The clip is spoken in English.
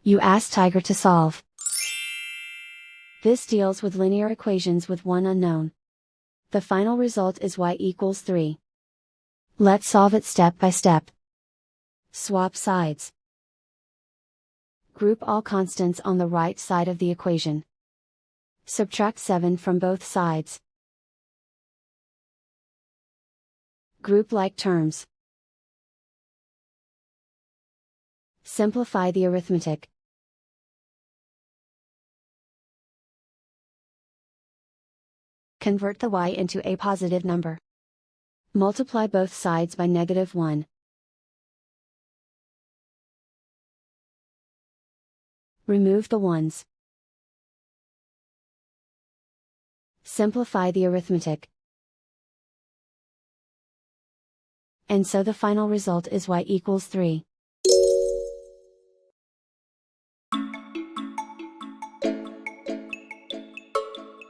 You ask Tiger to solve. This deals with linear equations with one unknown. The final result is y equals 3. Let's solve it step by step. Swap sides. Group all constants on the right side of the equation. Subtract 7 from both sides. Group like terms. Simplify the arithmetic. Convert the y into a positive number. Multiply both sides by -1. Remove the ones. Simplify the arithmetic. And so the final result is y equals 3.